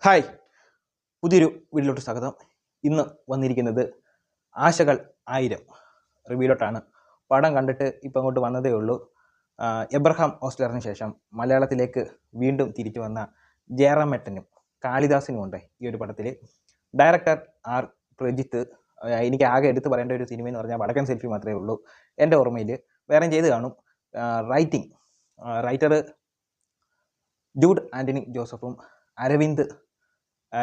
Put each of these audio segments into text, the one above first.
Hi, പുതിയൊരു വീഡിയോയിലോട്ട് സ്വാഗതം. ഇന്ന് വന്നിരിക്കുന്നത് ആശകൾ 1000 റിവ്യൂലോട്ടാണ്. പടം കണ്ടിട്ട് ഇപ്പം അങ്ങോട്ട് വന്നതേ ഉള്ളൂ. എബ്രഹാം ഓസ്ലറിന് ശേഷം മലയാളത്തിലേക്ക് വീണ്ടും തിരിച്ചു വന്ന ജയറാമേട്ടനും കാളിദാസിനും ഉണ്ട് ഈ ഒരു പടത്തിൽ. Director R Prajith. എനിക്ക് ആകെ എടുത്ത് പറയേണ്ട ഒരു സിനിമ എന്ന് പറഞ്ഞാൽ വടക്കൻ സെൽഫി മാത്രമേ ഉള്ളൂ എൻ്റെ ഓർമ്മയിൽ. വേറെയും ചെയ്ത് കാണും. റൈറ്റർ ജൂഡ് ആൻ്റണി ജോസഫും അരവിന്ദ്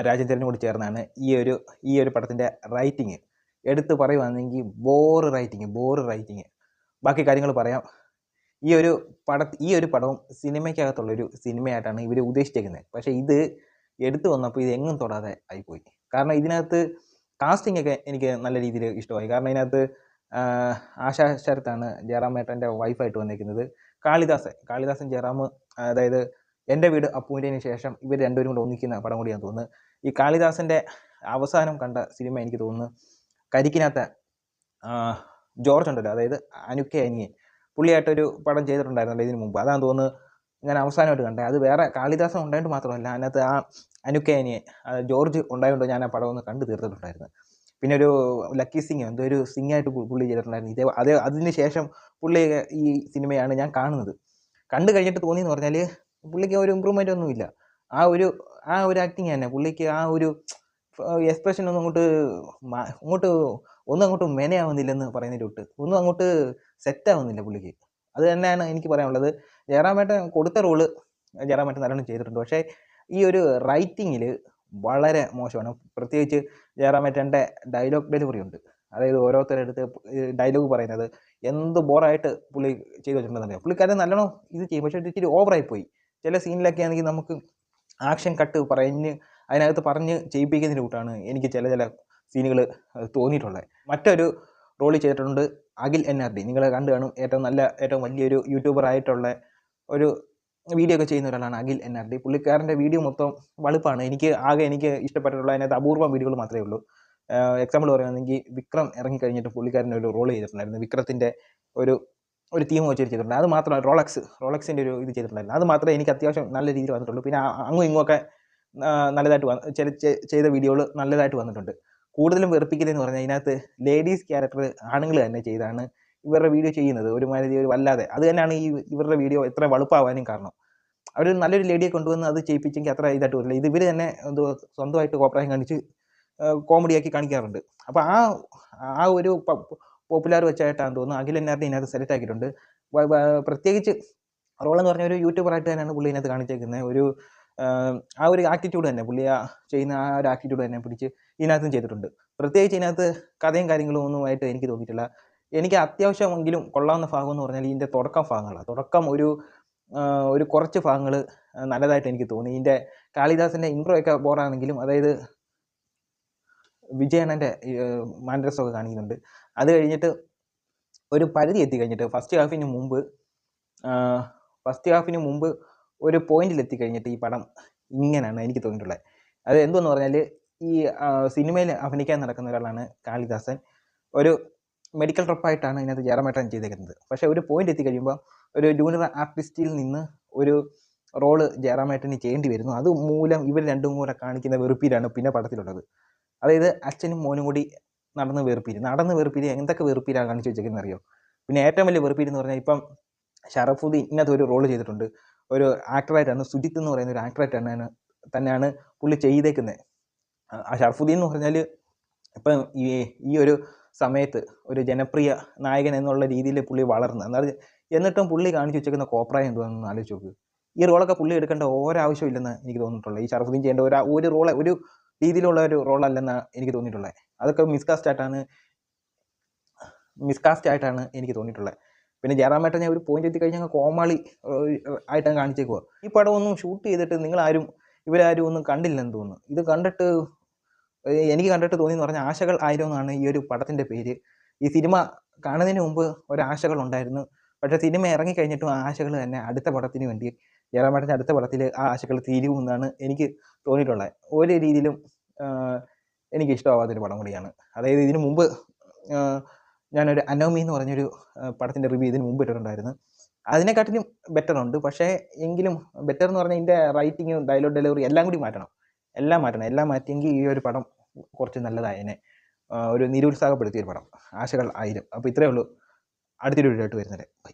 രാജേന്ദ്രനും കൂടി ചേർന്നാണ് ഈ ഒരു പടത്തിൻ്റെ റൈറ്റിങ്. എടുത്ത് പറയുകയാണെങ്കിൽ ബോറ് റൈറ്റിങ്. ബാക്കി കാര്യങ്ങൾ പറയാം. ഈ ഒരു പടവും സിനിമയ്ക്കകത്തുള്ളൊരു സിനിമയായിട്ടാണ് ഇവർ ഉദ്ദേശിച്ചിരിക്കുന്നത്. പക്ഷേ ഇത് എടുത്തു വന്നപ്പോൾ ഇത് എങ്ങും തൊടാതെ ആയിപ്പോയി. കാരണം ഇതിനകത്ത് കാസ്റ്റിംഗ് ഒക്കെ എനിക്ക് നല്ല രീതിയിൽ ഇഷ്ടമായി. കാരണം ഇതിനകത്ത് ആശാ ശരത്താണ് ജയറാമേട്ടൻ്റെ വൈഫായിട്ട് വന്നിരിക്കുന്നത്. കാളിദാസൻ ജയറാം, അതായത് എൻ്റെ വീട് അപ്പൂൻ്റെന് ശേഷം ഇവർ രണ്ടുപേരും കൂടെ ഒന്നിക്കുന്ന പടം കൂടിയാണെന്ന് തോന്നുന്നു. ഈ കാളിദാസൻ്റെ അവസാനം കണ്ട സിനിമ എനിക്ക് തോന്നുന്നു കരിക്കിനകത്ത് ജോർജ് ഉണ്ടല്ലോ, അതായത് അനുക്കെ അനിയൻ, പുള്ളിയായിട്ടൊരു പടം ചെയ്തിട്ടുണ്ടായിരുന്നല്ലോ ഇതിന് മുമ്പ്. അതാണെന്ന് തോന്നുന്നു ഞാൻ അവസാനമായിട്ട് കണ്ടത്. അത് വേറെ കാളിദാസൻ ഉണ്ടായിട്ട് മാത്രമല്ല, അതിനകത്ത് ആ അനുക്കെ അനിയൻ ജോർജ് ഉണ്ടായതുകൊണ്ട് ഞാൻ ആ പടം ഒന്ന് കണ്ടു തീർത്തിട്ടുണ്ടായിരുന്നു. പിന്നെ ഒരു ലക്കി സിംഗ് എന്തോ ഒരു സിംഗായിട്ട് പുള്ളി ചെയ്തിട്ടുണ്ടായിരുന്നു. അതിന് ശേഷം പുള്ളി ഈ സിനിമയാണ് ഞാൻ കാണുന്നത്. കണ്ടു കഴിഞ്ഞിട്ട് തോന്നിയെന്ന് പറഞ്ഞാൽ പുള്ളിക്ക് ഒരു ഇമ്പ്രൂവ്മെൻ്റ് ഒന്നുമില്ല. ആ ഒരു ആക്ടിങ് തന്നെ. പുള്ളിക്ക് ആ ഒരു എക്സ്പ്രഷൻ ഒന്നും അങ്ങോട്ട് മെനയാവുന്നില്ലെന്ന് പറയുന്നതിലോട്ട് ഒന്നും അങ്ങോട്ട് സെറ്റാവുന്നില്ല പുള്ളിക്ക്. അത് തന്നെയാണ് എനിക്ക് പറയാനുള്ളത്. ജയറാമേട്ടൻ കൊടുത്ത റോള് ജയറാമേട്ടൻ നല്ലോണം ചെയ്തിട്ടുണ്ട്. പക്ഷേ ഈ ഒരു റൈറ്റിങ്ങിൽ വളരെ മോശമാണ്. പ്രത്യേകിച്ച് ജയറാമേട്ടൻ്റെ ഡയലോഗ് ഡെലിവറി ഉണ്ട്. അതായത് ഓരോരുത്തരെടുത്ത് ഡയലോഗ് പറയുന്നത് എന്ത് ബോറായിട്ട് പുള്ളി ചെയ്ത് വെച്ചിട്ടുണ്ടെന്നറിയാം. പുള്ളിക്കാരൻ നല്ലോണം ഇത് ചെയ്യും, പക്ഷേ ഇച്ചിരി ഓവറായിപ്പോയി. ചില സീനിലൊക്കെ ആണെങ്കിൽ നമുക്ക് ആക്ഷൻ കട്ട് അതിനകത്ത് പറഞ്ഞ് ചെയ്യിപ്പിക്കുന്നതിന് കൂട്ടാണ് എനിക്ക് ചില സീനുകൾ തോന്നിയിട്ടുള്ളത്. മറ്റൊരു റോള് ചെയ്തിട്ടുണ്ട് അഖിൽ NRD. നിങ്ങൾ കണ്ടു കാണും. ഏറ്റവും വലിയൊരു യൂട്യൂബർ ആയിട്ടുള്ള ഒരു വീഡിയോ ഒക്കെ ചെയ്യുന്ന ഒരാളാണ് അഖിൽ NRD. പുള്ളിക്കാരൻ്റെ വീഡിയോ മൊത്തം വളുപ്പാണ്. എനിക്ക് ഇഷ്ടപ്പെട്ടിട്ടുള്ള അതിനകത്ത് അപൂർവം വീഡിയോകൾ മാത്രമേ ഉള്ളൂ. എക്സാമ്പിൾ പറയുകയാണെങ്കിൽ വിക്രം ഇറങ്ങിക്കഴിഞ്ഞിട്ട് പുള്ളിക്കാരൻ്റെ ഒരു റോള് ചെയ്തിട്ടുണ്ടായിരുന്നു. വിക്രത്തിൻ്റെ ഒരു തീം വെച്ച് ചെയ്തിട്ടുണ്ട്. അത് മാത്രമല്ല റോളക്സിൻ്റെ ഒരു ഇത് ചെയ്തിട്ടുണ്ടായിരുന്നു. അത് മാത്രമേ എനിക്ക് അത്യാവശ്യം നല്ല രീതിയിൽ വന്നിട്ടുള്ളൂ. പിന്നെ അങ്ങും ഇങ്ങുമൊക്കെ നല്ലതായിട്ട് ചെയ്ത വീഡിയോകൾ നല്ലതായിട്ട് വന്നിട്ടുണ്ട്. കൂടുതലും വെറുപ്പിക്കുന്നതെന്ന് പറഞ്ഞാൽ ഇതിനകത്ത് ലേഡീസ് ക്യാരക്ടർ ആണുങ്ങൾ തന്നെ ചെയ്താണ് ഇവരുടെ വീഡിയോ ചെയ്യുന്നത്. ഒരുമാതിരി വല്ലാതെ. അത് തന്നെയാണ് ഇവരുടെ വീഡിയോ എത്ര വളുപ്പാവാനും കാരണം. അവർ നല്ലൊരു ലേഡിയെ കൊണ്ടുവന്ന് അത് ചെയ്യിപ്പിച്ചെങ്കിൽ അത്ര ഇതായിട്ട് വരില്ല. ഇത് ഇവർ തന്നെ സ്വന്തമായിട്ട് കോപ്രായം കാണിച്ച് കോമഡിയാക്കി കാണിക്കാറുണ്ട്. അപ്പോൾ ആ ഒരു പോപ്പുലാർ വെച്ചായിട്ടാണെന്ന് തോന്നുന്നു അഖിൽ NRD ഇതിനകത്ത് സെലക്ട് ആക്കിയിട്ടുണ്ട്. പ്രത്യേകിച്ച് റോളെന്ന് പറഞ്ഞാൽ ഒരു യൂട്യൂബറായിട്ട് തന്നെയാണ് പുള്ളി ഇതിനകത്ത് കാണിച്ചേക്കുന്നത്. ആ ഒരു ആറ്റിറ്റ്യൂഡ് തന്നെ പുള്ളി ചെയ്യുന്ന ആ ഒരു ആറ്റിറ്റ്യൂഡ് തന്നെ പിടിച്ച് ഇതിനകത്തും ചെയ്തിട്ടുണ്ട്. പ്രത്യേകിച്ച് ഇതിനകത്ത് കഥയും കാര്യങ്ങളും ഒന്നുമായിട്ട് എനിക്ക് തോന്നിയിട്ടില്ല. എനിക്ക് അത്യാവശ്യമെങ്കിലും കൊള്ളാവുന്ന ഭാഗം എന്ന് പറഞ്ഞാൽ ഇതിൻ്റെ തുടക്കം ഒരു കുറച്ച് ഭാഗങ്ങൾ നല്ലതായിട്ട് എനിക്ക് തോന്നി. ഇതിൻ്റെ കാളിദാസിൻ്റെ ഇൻട്രോ ഒക്കെ ബോറാണെങ്കിലും, അതായത് വിജയണ്ണൻ്റെ മാൻഡ്രസൊക്കെ കാണിക്കുന്നുണ്ട്. അത് കഴിഞ്ഞിട്ട് ഒരു പരിധി എത്തിക്കഴിഞ്ഞിട്ട് ഫസ്റ്റ് ഹാഫിന് മുമ്പ് ഒരു പോയിന്റിലെത്തിക്കഴിഞ്ഞിട്ട് ഈ പടം ഇങ്ങനെയാണ് എനിക്ക് തോന്നിയിട്ടുള്ളത്. അത് എന്തെന്ന് പറഞ്ഞാൽ ഈ സിനിമയിൽ അഭിനയിക്കാൻ നടക്കുന്ന ഒരാളാണ് കാളിദാസൻ. ഒരു മെഡിക്കൽ റെപ്പായിട്ടാണ് ഇതിനകത്ത് ജയറാമേട്ടൻ ചെയ്തേക്കുന്നത്. പക്ഷേ ഒരു പോയിന്റ് എത്തിക്കഴിയുമ്പോൾ ഒരു ജൂനിയർ ആർട്ടിസ്റ്റിൽ നിന്ന് ഒരു റോള് ജയറാമേട്ടന് ചെയ്യേണ്ടി വരുന്നു. അതുമൂലം ഇവർ രണ്ടും കൂടെ കാണിക്കുന്ന വെറുപ്പീരാണ് പിന്നെ പടത്തിലുള്ളത്. അതായത് അച്ഛനും മോനും കൂടി നടന്ന് വെറുപ്പീര് എന്തൊക്കെ വെറുപ്പീരാണ് കാണിച്ചു വെച്ചേക്കുന്നത് അറിയോ. പിന്നെ ഏറ്റവും വലിയ വെറുപ്പീര് എന്ന് പറഞ്ഞാൽ ഇപ്പം ഷറഫുദ്ദീൻ ഇന്നത്തെ ഒരു റോള് ചെയ്തിട്ടുണ്ട്. ഒരു ആക്ടറായിട്ടാണ്, സുജിത്ത് എന്ന് പറയുന്ന ഒരു ആക്ടറായിട്ടാണ് തന്നെയാണ് പുള്ളി ചെയ്തേക്കുന്നത്. ആ ഷറഫുദ്ദീൻ എന്ന് പറഞ്ഞാൽ ഇപ്പം ഈ ഒരു സമയത്ത് ഒരു ജനപ്രിയ നായകൻ എന്നുള്ള രീതിയിൽ പുള്ളി വളർന്ന് എന്നിട്ടും പുള്ളി കാണിച്ചു വെച്ചേക്കുന്ന കോപ്രായം എന്തുവാണെന്ന് ആലോചിച്ച് നോക്ക്. ഈ റോളൊക്കെ പുള്ളി എടുക്കേണ്ട ഒരാവശ്യമില്ലെന്ന് എനിക്ക് തോന്നിയിട്ടുള്ളത്. ഈ ഷറഫുദ്ദീൻ ചെയ്യേണ്ട ഒരു റോള് ഒരു രീതിയിലുള്ള ഒരു റോളല്ലെന്നാണ് എനിക്ക് തോന്നിയിട്ടുള്ളത്. അതൊക്കെ മിസ്കാസ്റ്റ് ആയിട്ടാണ് എനിക്ക് തോന്നിയിട്ടുള്ളത്. പിന്നെ ജയറാമേട്ടനെ ഒരു പോയിന്റ് എത്തിക്കഴിഞ്ഞാൽ കോമാളി ആയിട്ടാണ് കാണിച്ചേക്കുക. ഈ പടം ഒന്നും ഷൂട്ട് ചെയ്തിട്ട് ഇവരാരും ഒന്നും കണ്ടില്ലെന്ന് തോന്നുന്നു. എനിക്ക് കണ്ടിട്ട് തോന്നിയെന്ന് പറഞ്ഞാൽ ആശകൾ 1000 എന്നാണ് ഈ ഒരു പടത്തിൻ്റെ പേര്. ഈ സിനിമ കാണുന്നതിന് മുമ്പ് ഒരാശകൾ ഉണ്ടായിരുന്നു. പക്ഷേ സിനിമ ഇറങ്ങിക്കഴിഞ്ഞിട്ടും ആ ആശകൾ തന്നെ അടുത്ത പടത്തിന് വേണ്ടി ജയറാമേട്ടൻ്റെ അടുത്ത പടത്തിൽ ആ ആശകൾ തീരുമെന്നാണ് എനിക്ക് തോന്നിയിട്ടുള്ളത്. ഒരു രീതിയിലും എനിക്ക് ഇഷ്ടമാവാത്തൊരു പടം കൂടിയാണ്. അതായത് ഇതിനു മുമ്പ് ഞാനൊരു അനോമി എന്ന് പറഞ്ഞൊരു പടത്തിൻ്റെ റിവ്യൂ ഇതിന് മുമ്പ് ഇട്ടിട്ടുണ്ടായിരുന്നു. അതിനെക്കാട്ടിലും ബെറ്ററുണ്ട്. പക്ഷേ എങ്കിലും ബെറ്റർ എന്ന് പറഞ്ഞാൽ ഇതിൻ്റെ റൈറ്റിങ്ങും ഡയലോഗ് ഡെലിവറി എല്ലാം കൂടി മാറ്റണം. എല്ലാം മാറ്റണം. എല്ലാം മാറ്റിയെങ്കിൽ ഈ ഒരു പടം കുറച്ച് നല്ലതായേനെ. ഒരു നിരുത്സാഹപ്പെടുത്തിയൊരു പടം. ആശകൾ 1000. അപ്പോൾ ഇത്രയേ ഉള്ളൂ. അടുത്തൊരു വീഡിയോ ആയിട്ട് വരുന്നത് വരെ. ബൈ.